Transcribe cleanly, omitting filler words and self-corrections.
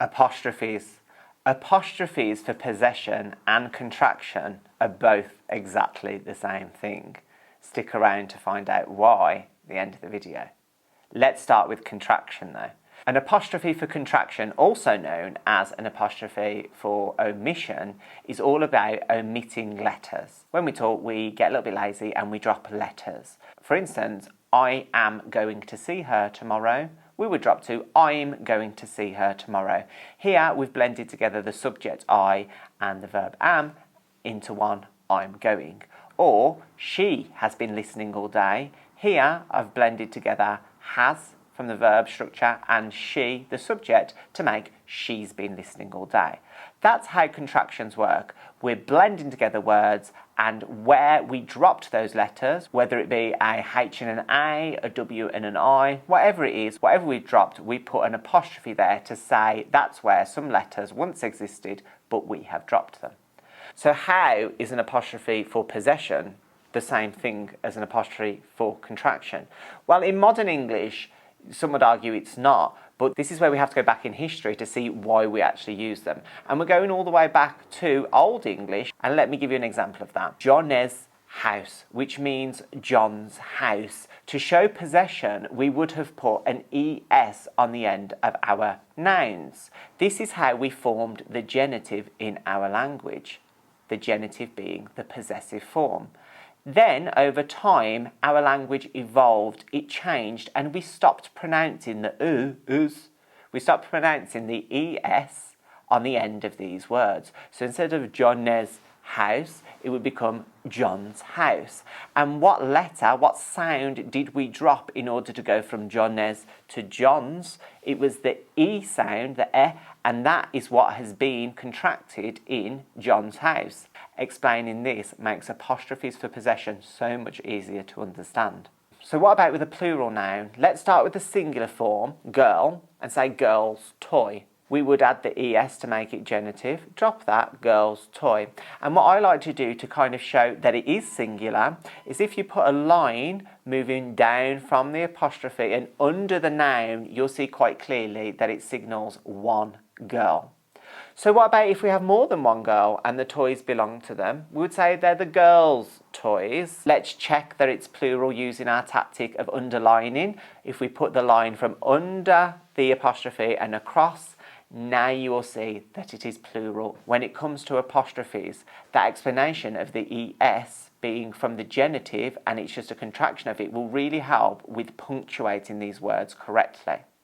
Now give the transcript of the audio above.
Apostrophes. Apostrophes for possession and contraction are both exactly the same thing. Stick around to find out why at the end of the video. Let's start with contraction though. An apostrophe for contraction, also known as an apostrophe for omission, is all about omitting letters. When we talk, we get a little bit lazy and we drop letters. For instance, I am going to see her tomorrow. We would drop to I'm going to see her tomorrow. Here we've blended together the subject I and the verb am into one, I'm going. Or she has been listening all day. Here I've blended together has from the verb structure and she, the subject, to make she's been listening all day. That's how contractions work. We're blending together words, and where we dropped those letters, whether it be a H and an A, a W and an I, whatever it is, whatever we dropped, we put an apostrophe there to say that's where some letters once existed, but we have dropped them. So how is an apostrophe for possession the same thing as an apostrophe for contraction? Well, in modern English, some would argue it's not, but this is where we have to go back in history to see why we actually use them. And we're going all the way back to Old English, and let me give you an example of that. John's house, which means John's house. To show possession, we would have put an ES on the end of our nouns. This is how we formed the genitive in our language, the genitive being the possessive form. Then, over time, our language evolved, it changed, and we stopped pronouncing the us. We stopped pronouncing the es on the end of these words. So instead of John's house, it would become John's house. And what letter, what sound did we drop in order to go from John's to John's? It was the E sound, the E, and that is what has been contracted in John's house. Explaining this makes apostrophes for possession so much easier to understand. So what about with a plural noun? Let's start with the singular form, girl, and say girl's toy. We would add the ES to make it genitive, drop that, girl's toy. And what I like to do to kind of show that it is singular is if you put a line moving down from the apostrophe and under the noun, you'll see quite clearly that it signals one girl. So what about if we have more than one girl and the toys belong to them? We would say they're the girls' toys. Let's check that it's plural using our tactic of underlining. If we put the line from under the apostrophe and across, now you will see that it is plural. When it comes to apostrophes, that explanation of the ES being from the genitive and it's just a contraction of it will really help with punctuating these words correctly.